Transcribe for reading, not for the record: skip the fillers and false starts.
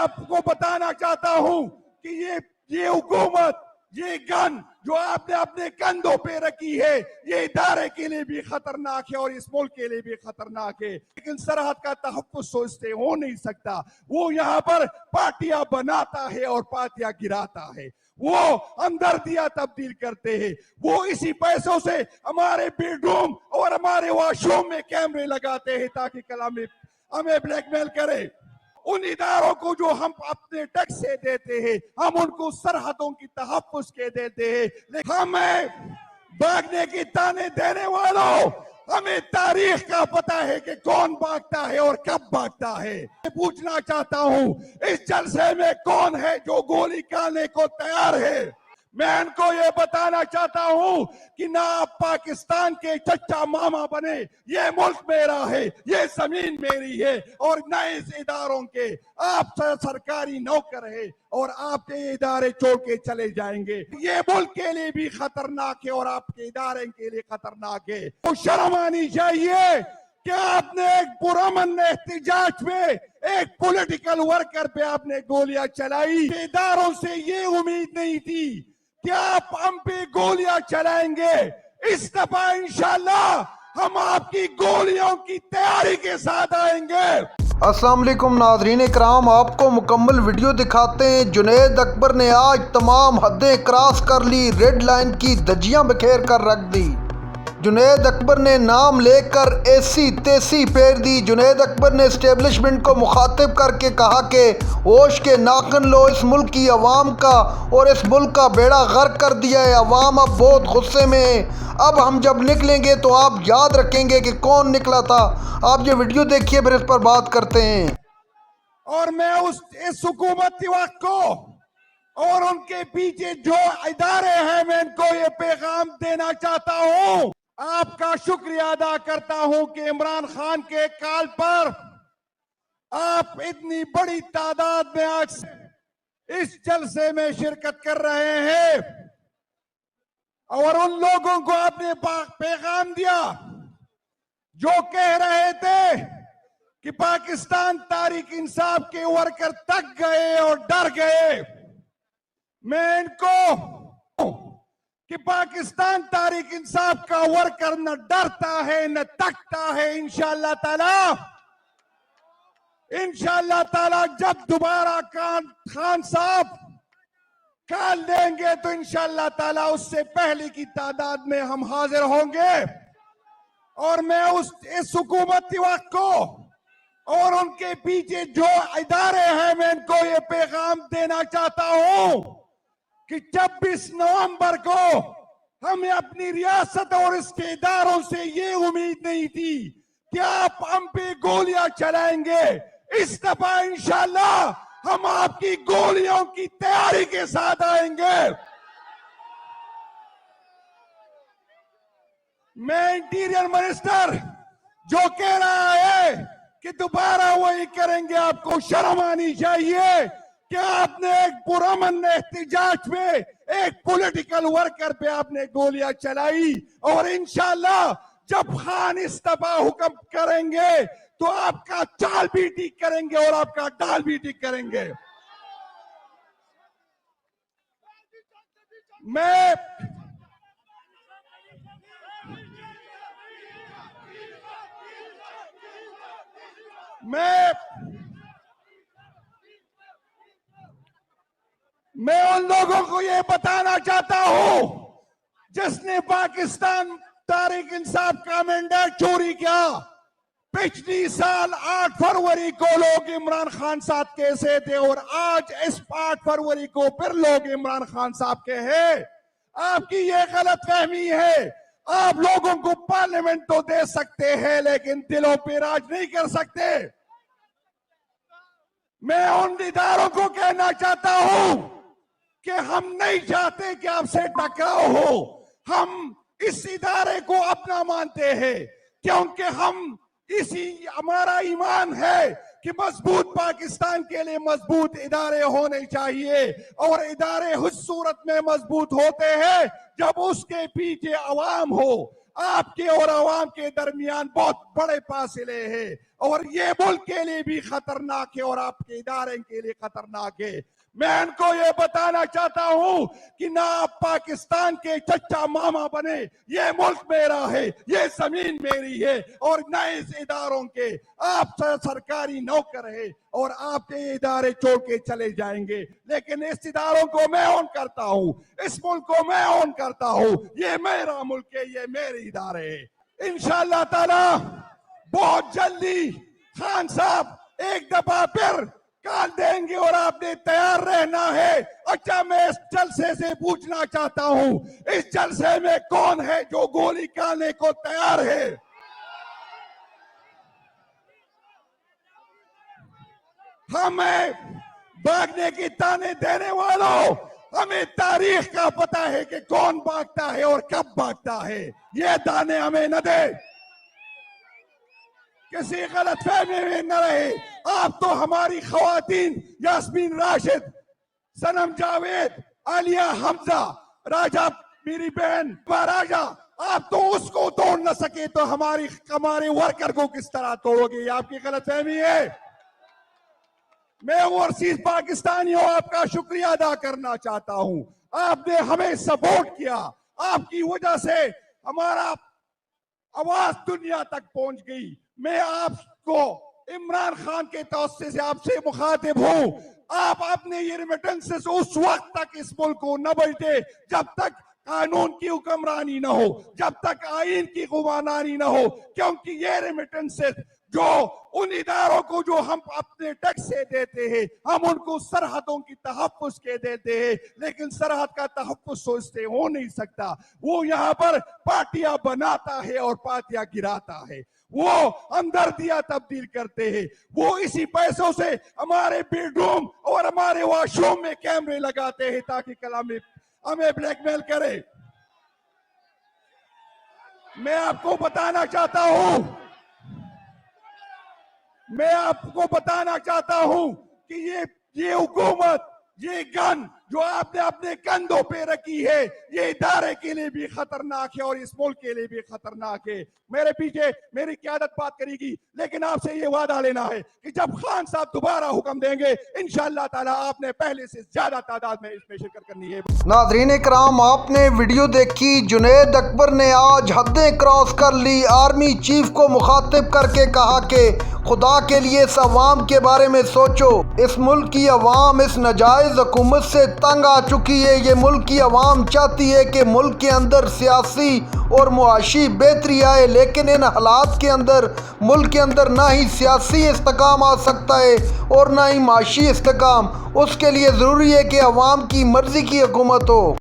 آپ کو بتانا چاہتا ہوں کہ یہ حکومت، یہ گن جو آپ نے اپنے کندھوں پہ رکھی ہے، یہ ادارے کے لیے بھی خطرناک ہے اور اس ملک کے لیے بھی خطرناک ہے. لیکن سرحد کا تحفظ سوچتے ہو نہیں سکتا. وہ یہاں پر پارٹیاں بناتا ہے اور پارٹیاں گراتا ہے. وہ ہمدردیاں تبدیل کرتے ہیں. وہ اسی پیسوں سے ہمارے بیڈ روم اور ہمارے واش روم میں کیمرے لگاتے ہیں تاکہ کل ہمیں بلیک میل کرے. ان اداروں کو جو ہم اپنے ٹیکس سے دیتے ہیں، ہم ان کو سرحدوں کی تحفظ کے دیتے ہیں. لیکن ہمیں بھاگنے کی تانے دینے والوں، ہمیں تاریخ کا پتہ ہے کہ کون بھاگتا ہے اور کب بھاگتا ہے. میں پوچھنا چاہتا ہوں اس جلسے میں کون ہے جو گولی کھانے کو تیار ہے؟ میں ان کو یہ بتانا چاہتا ہوں کہ نہ آپ پاکستان کے چچا ماما بنے. یہ ملک میرا ہے، یہ زمین میری ہے، اور نہ اس اداروں کے. آپ سرکاری نوکر ہیں اور آپ کے ادارے چھوڑ کے چلے جائیں گے. یہ ملک کے لیے بھی خطرناک ہے اور آپ کے ادارے کے لیے خطرناک ہے. تو شرم آنی چاہیے کہ آپ نے ایک پرامن احتجاج میں ایک پولیٹیکل ورکر پہ آپ نے گولیاں چلائی. اداروں سے یہ امید نہیں تھی کہ آپ ہم پہ گولیاں چلائیں گے. اس دفعہ انشاءاللہ ہم آپ کی گولیوں کی تیاری کے ساتھ آئیں گے. السلام علیکم ناظرین کرام، آپ کو مکمل ویڈیو دکھاتے ہیں. جنید اکبر نے آج تمام حدیں کراس کر لی، ریڈ لائن کی دھجیاں بکھیر کر رکھ دی. جنید اکبر نے نام لے کر ایسی تیسی پھیر دی. جنید اکبر نے اسٹیبلشمنٹ کو مخاطب کر کے کہا کہ ہوش کے ناخن لو، اس ملک کی عوام کا اور اس ملک کا بیڑا غرق کر دیا ہے. عوام اب بہت غصے میں ہے. اب ہم جب نکلیں گے تو آپ یاد رکھیں گے کہ کون نکلا تھا. آپ یہ ویڈیو دیکھیے پھر اس پر بات کرتے ہیں. اور میں اس حکومت وقت کو اور ان کے پیچھے جو ادارے ہیں، میں ان کو یہ پیغام دینا چاہتا ہوں. آپ کا شکریہ ادا کرتا ہوں کہ عمران خان کے کال پر آپ اتنی بڑی تعداد میں آج اس جلسے میں شرکت کر رہے ہیں، اور ان لوگوں کو آپ نے پیغام دیا جو کہہ رہے تھے کہ پاکستان تحریک انصاف کے ورکر تک گئے اور ڈر گئے. میں ان کو کہ پاکستان تحریک انصاف کا ورکر نہ ڈرتا ہے نہ تکتا ہے. انشاءاللہ تعالی جب دوبارہ خان صاحب کال دیں گے تو انشاءاللہ تعالی اس سے پہلے کی تعداد میں ہم حاضر ہوں گے. اور میں اس حکومت وقت کو اور ان کے پیچھے جو ادارے ہیں، میں ان کو یہ پیغام دینا چاہتا ہوں کہ 26 نومبر کو ہمیں اپنی ریاست اور اس کے اداروں سے یہ امید نہیں تھی کہ آپ ہم پہ گولیاں چلائیں گے. اس دفعہ انشاءاللہ ہم آپ کی گولیوں کی تیاری کے ساتھ آئیں گے. میں انٹیریئر منسٹر جو کہہ رہا ہے کہ دوبارہ وہی کریں گے، آپ کو شرم آنی چاہیے کہ آپ نے ایک پرامن احتجاج میں ایک پولیٹیکل ورکر پہ آپ نے گولیاں چلائی. اور انشاءاللہ جب خان استعفا حکم کریں گے تو آپ کا چال بھی ٹھیک کریں گے اور آپ کا ڈال بھی ٹھیک کریں گے. میں ان لوگوں کو یہ بتانا چاہتا ہوں جس نے پاکستان تحریک انصاف کا مینڈیٹ چوری کیا. پچھلی سال 8 فروری کو لوگ عمران خان صاحب کیسے تھے اور آج اس 8 فروری کو پھر لوگ عمران خان صاحب کے ہیں. آپ کی یہ غلط فہمی ہے. آپ لوگوں کو پارلیمنٹ تو دے سکتے ہیں لیکن دلوں پہ راج نہیں کر سکتے. میں ان اداروں کو کہنا چاہتا ہوں کہ ہم نہیں چاہتے کہ آپ سے ٹکراؤ ہو. ہم اس ادارے کو اپنا مانتے ہیں کیونکہ ہمارا ایمان ہے کہ مضبوط پاکستان کے لیے مضبوط ادارے ہونے چاہیے. اور ادارے اس صورت میں مضبوط ہوتے ہیں جب اس کے پیچھے عوام ہو. آپ کے اور عوام کے درمیان بہت بڑے فاصلے ہیں اور یہ ملک کے لیے بھی خطرناک ہے اور آپ کے ادارے کے لیے خطرناک ہے. میں ان کو یہ بتانا چاہتا ہوں کہ نہ آپ پاکستان کے چچا ماما بنے. یہ ملک میرا ہے, یہ زمین میری ہے, اور نہ اس اداروں کے. آپ سرکاری نوکر ہے اور آپ یہ ادارے چھوڑ کے چلے جائیں گے, لیکن اس اداروں کو میں اون کرتا ہوں, اس ملک کو میں اون کرتا ہوں. یہ میرا ملک ہے, یہ میرے ادارے ہے. انشاءاللہ تعالی بہت جلدی خان صاحب ایک دفعہ پھر کال دیں گے اور آپ نے تیار رہنا ہے. اچھا, میں اس جلسے سے پوچھنا چاہتا ہوں, اس جلسے میں کون ہے جو گولی کھانے کو تیار ہے؟ ہمیں بھاگنے کی تانے دینے والوں, ہمیں تاریخ کا پتہ ہے کہ کون بھاگتا ہے اور کب بھاگتا ہے. یہ تانے ہمیں نہ دے, کسی غلط فہمی میں نہ رہے. آپ تو ہماری خواتین یاسمین راشد, صنم جاوید, عالیہ حمزہ, راجہ میری بہن راجہ, آپ تو اس کو توڑ نہ سکے تو ہمارے ورکر کو کس طرح توڑو گے؟ یہ آپ کی غلط فہمی ہے. میں اوورسیز پاکستانی ہوں, آپ کا شکریہ ادا کرنا چاہتا ہوں. آپ نے ہمیں سپورٹ کیا, آپ کی وجہ سے ہمارا آواز دنیا تک پہنچ گئی. میں آپ کو عمران خان کے توسط سے آپ سے مخاطب ہوں. آپ اپنے یہ ریمیٹنسز اس وقت تک اس ملک کو نہ بچتے جب تک قانون کی حکمرانی نہ ہو, جب تک آئین کی حکمرانی نہ ہو, کیونکہ یہ ریمیٹنسز جو ان اداروں کو جو ہم اپنے ٹیکس سے دیتے ہیں, ہم ان کو سرحدوں کی تحفظ کے دیتے ہیں, لیکن سرحد کا تحفظ تو اس سے ہو نہیں سکتا. وہ یہاں پر پارٹیاں بناتا ہے اور پارٹیاں گراتا ہے, وہ ہمدردیاں تبدیل کرتے ہیں, وہ اسی پیسوں سے ہمارے بیڈ روم اور ہمارے واش روم میں کیمرے لگاتے ہیں تاکہ کل ہمیں بلیک میل کرے. میں آپ کو بتانا چاہتا ہوں کہ یہ حکومت, یہ گن جو آپ نے اپنے کندھوں پہ رکھی ہے, یہ ادارے کے لیے بھی خطرناک ہے اور اس ملک کے لیے بھی خطرناک ہے. میرے پیچھے میری قیادت بات کرے گی, لیکن آپ سے یہ وعدہ لینا ہے کہ جب خان صاحب دوبارہ حکم دیں گے انشاءاللہ تعالیٰ آپ نے پہلے سے زیادہ تعداد میں اس میں شرکت کرنی ہے. ناظرین کرام, آپ نے ویڈیو دیکھی. جنید اکبر نے آج حدیں کراس کر لی. آرمی چیف کو مخاطب کر کے کہا کہ خدا کے لیے اس عوام کے بارے میں سوچو. اس ملک کی عوام اس ناجائز حکومت سے تنگ آ چکی ہے. یہ ملک کی عوام چاہتی ہے کہ ملک کے اندر سیاسی اور معاشی بہتری آئے, لیکن ان حالات کے اندر ملک کے اندر نہ ہی سیاسی استحکام آ سکتا ہے اور نہ ہی معاشی استحکام. اس کے لیے ضروری ہے کہ عوام کی مرضی کی حکومت ہو.